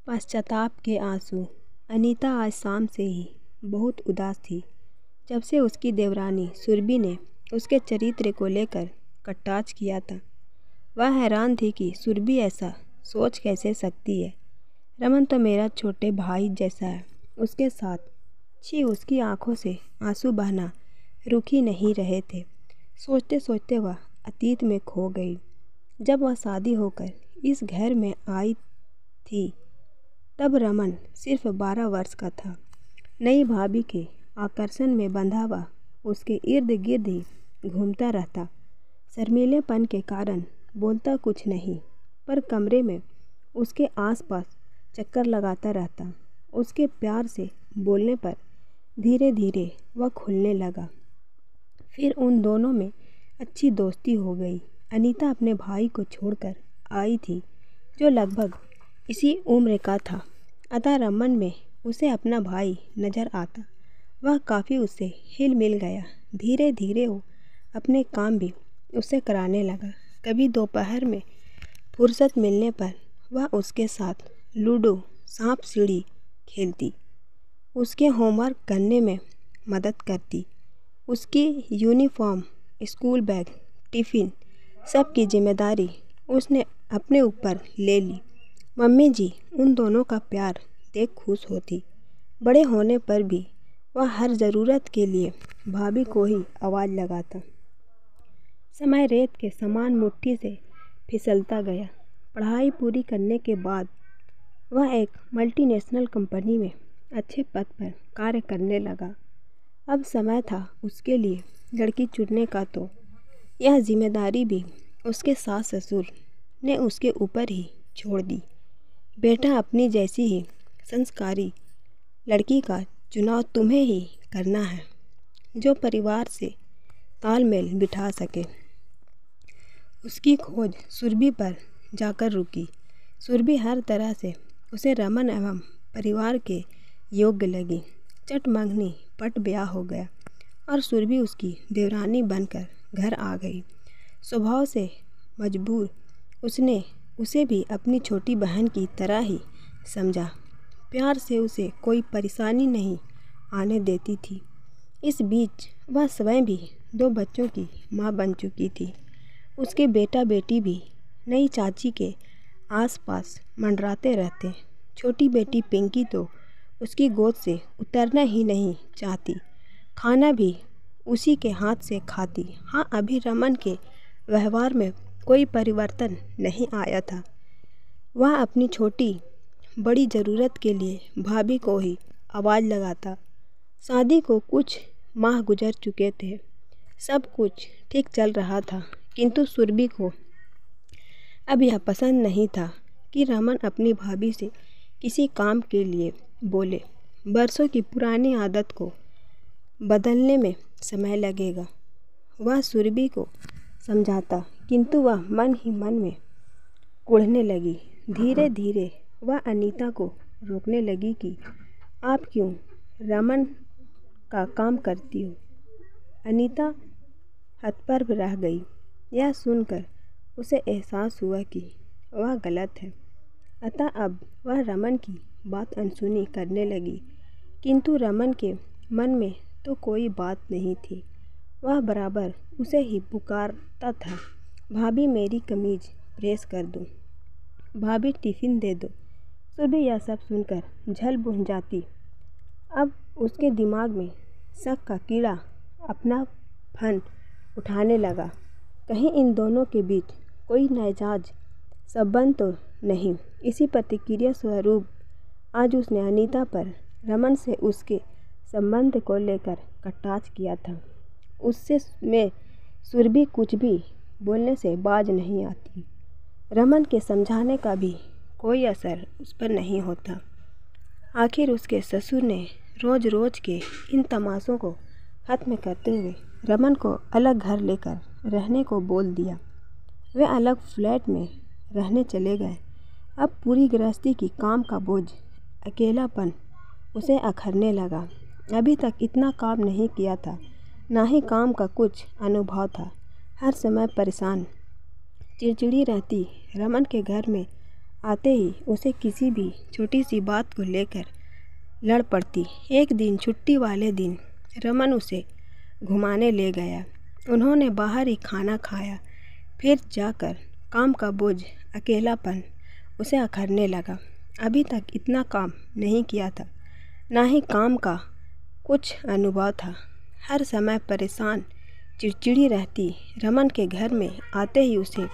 पश्चाताप के आंसू। अनीता आज शाम से ही बहुत उदास थी। जब से उसकी देवरानी सुरभि ने उसके चरित्र को लेकर कटाक्ष किया था, वह हैरान थी कि सुरभि ऐसा सोच कैसे सकती है। रमन तो मेरा छोटे भाई जैसा है। उसके साथ छी, उसकी आंखों से आंसू बहना रुक ही नहीं रहे थे। सोचते सोचते वह अतीत में खो गई। जब वह शादी होकर इस घर में आई थी तब रमन सिर्फ 12 वर्ष का था। नई भाभी के आकर्षण में बंधा हुआ उसके इर्द गिर्द ही घूमता रहता। शर्मीलेपन के कारण बोलता कुछ नहीं, पर कमरे में उसके आसपास चक्कर लगाता रहता। उसके प्यार से बोलने पर धीरे धीरे वह खुलने लगा। फिर उन दोनों में अच्छी दोस्ती हो गई। अनीता अपने भाई को छोड़कर आई थी, जो लगभग इसी उम्र का था, अतः रमन में उसे अपना भाई नजर आता। वह काफ़ी उससे हिल मिल गया। धीरे धीरे वो अपने काम भी उससे कराने लगा। कभी दोपहर में फुर्सत मिलने पर वह उसके साथ लूडो, सांप सीढ़ी खेलती, उसके होमवर्क करने में मदद करती। उसकी यूनिफॉर्म, स्कूल बैग, टिफ़िन सब की जिम्मेदारी उसने अपने ऊपर ले ली। मम्मी जी उन दोनों का प्यार देख खुश होती। बड़े होने पर भी वह हर ज़रूरत के लिए भाभी को ही आवाज़ लगाता। समय रेत के समान मुट्ठी से फिसलता गया। पढ़ाई पूरी करने के बाद वह एक मल्टीनेशनल कंपनी में अच्छे पद पर कार्य करने लगा। अब समय था उसके लिए लड़की चुनने का, तो यह जिम्मेदारी भी उसके सास ससुर ने उसके ऊपर ही छोड़ दी। बेटा, अपनी जैसी ही संस्कारी लड़की का चुनाव तुम्हें ही करना है, जो परिवार से तालमेल बिठा सके। उसकी खोज सुरभि पर जाकर रुकी। सुरभि हर तरह से उसे रमन एवं परिवार के योग्य लगी। चटमंगनी पट ब्याह हो गया और सुरभि उसकी देवरानी बनकर घर आ गई। स्वभाव से मजबूर उसने उसे भी अपनी छोटी बहन की तरह ही समझा। प्यार से उसे कोई परेशानी नहीं आने देती थी। इस बीच वह स्वयं भी 2 बच्चों की माँ बन चुकी थी। उसके बेटा बेटी भी नई चाची के आसपास मंडराते रहते। छोटी बेटी पिंकी तो उसकी गोद से उतरना ही नहीं चाहती। खाना भी उसी के हाथ से खाती। हाँ, अभी रमन के व्यवहार में कोई परिवर्तन नहीं आया था। वह अपनी छोटी बड़ी ज़रूरत के लिए भाभी को ही आवाज़ लगाता। शादी को कुछ माह गुजर चुके थे। सब कुछ ठीक चल रहा था, किंतु सुरभि को अब यह पसंद नहीं था कि रमन अपनी भाभी से किसी काम के लिए बोले। बरसों की पुरानी आदत को बदलने में समय लगेगा। वह सुरभि को समझाता, किंतु वह मन ही मन में कुढ़ने लगी। धीरे धीरे वह अनीता को रोकने लगी कि आप क्यों रमन का काम करती हो। अनीता हतप्रभ रह गई। यह सुनकर उसे एहसास हुआ कि वह गलत है, अतः अब वह रमन की बात अनसुनी करने लगी। किंतु रमन के मन में तो कोई बात नहीं थी। वह बराबर उसे ही पुकारता था, भाभी मेरी कमीज प्रेस कर दो, भाभी टिफ़िन दे दो। सुरभि यह सब सुनकर झल बुझ जाती। अब उसके दिमाग में शक का कीड़ा अपना फन उठाने लगा। कहीं इन दोनों के बीच कोई नाजायज संबंध तो नहीं। इसी प्रतिक्रिया स्वरूप आज उसने अनीता पर रमन से उसके संबंध को लेकर कटाक्ष किया था। उससे में सुरभि कुछ भी बोलने से बाज नहीं आती। रमन के समझाने का भी कोई असर उस पर नहीं होता। आखिर उसके ससुर ने रोज़ रोज़ के इन तमाशों को खत्म करते हुए रमन को अलग घर लेकर रहने को बोल दिया। वे अलग फ्लैट में रहने चले गए। अब पूरी गृहस्थी की काम का बोझ, अकेलापन उसे अखरने लगा। अभी तक इतना काम नहीं किया था, ना ही काम का कुछ अनुभव था। हर समय परेशान, चिड़चिड़ी रहती। रमन के घर में आते ही उसे किसी भी छोटी सी बात को लेकर लड़ पड़ती। एक दिन छुट्टी वाले दिन रमन उसे घुमाने ले गया। उन्होंने बाहर ही खाना खाया। फिर जाकर काम का बोझ, अकेलापन उसे अखरने लगा। अभी तक इतना काम नहीं किया था, ना ही काम का कुछ अनुभव था। हर समय परेशान, चिड़चिड़ी रहती। रमन के घर में आते ही उसे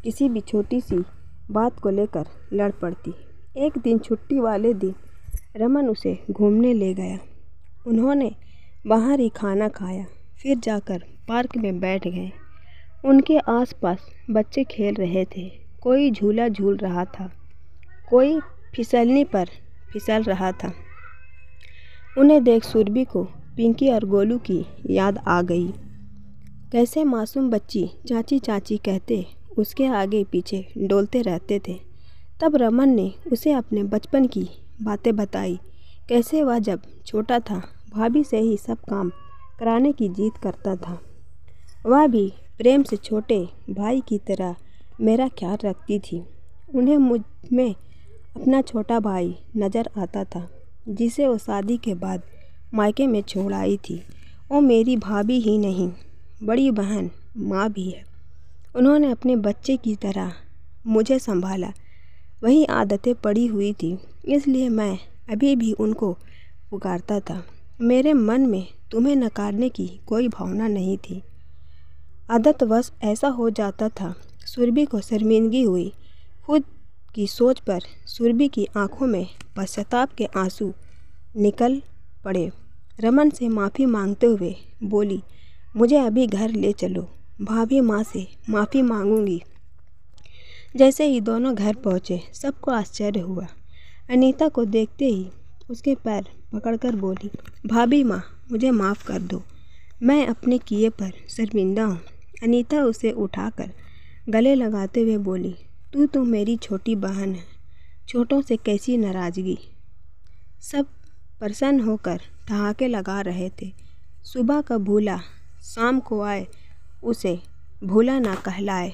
किसी भी छोटी सी बात को लेकर लड़ पड़ती। एक दिन छुट्टी वाले दिन रमन उसे घूमने ले गया। उन्होंने बाहर ही खाना खाया। फिर जाकर पार्क में बैठ गए। उनके आसपास बच्चे खेल रहे थे। कोई झूला झूल रहा था, कोई फिसलनी पर फिसल रहा था। उन्हें देख सुरभि को पिंकी और गोलू की याद आ गई। कैसे मासूम बच्ची चाची चाची कहते उसके आगे पीछे डोलते रहते थे। तब रमन ने उसे अपने बचपन की बातें बताई। कैसे वह जब छोटा था भाभी से ही सब काम कराने की जिद करता था। वह भी प्रेम से छोटे भाई की तरह मेरा ख्याल रखती थी। उन्हें मुझ में अपना छोटा भाई नज़र आता था, जिसे वो शादी के बाद मायके में छोड़ आई थी। वो मेरी भाभी ही नहीं, बड़ी बहन, माँ भी है। उन्होंने अपने बच्चे की तरह मुझे संभाला। वही आदतें पड़ी हुई थी, इसलिए मैं अभी भी उनको पुकारता था। मेरे मन में तुम्हें नकारने की कोई भावना नहीं थी। आदतवश ऐसा हो जाता था। सुरभि को शर्मिंदगी हुई। खुद की सोच पर सुरभि की आंखों में पश्चाताप के आंसू निकल पड़े। रमन से माफ़ी मांगते हुए बोली, मुझे अभी घर ले चलो, भाभी माँ से माफ़ी मांगूंगी। जैसे ही दोनों घर पहुँचे सबको आश्चर्य हुआ। अनीता को देखते ही उसके पैर पकड़कर बोली, भाभी माँ, मुझे माफ़ कर दो, मैं अपने किए पर शर्मिंदा हूँ। अनीता उसे उठाकर गले लगाते हुए बोली, तू तो मेरी छोटी बहन है, छोटों से कैसी नाराज़गी। सब प्रसन्न होकर ठहाके लगा रहे थे। सुबह का भूला शाम को आए, उसे भूला ना कहलाए।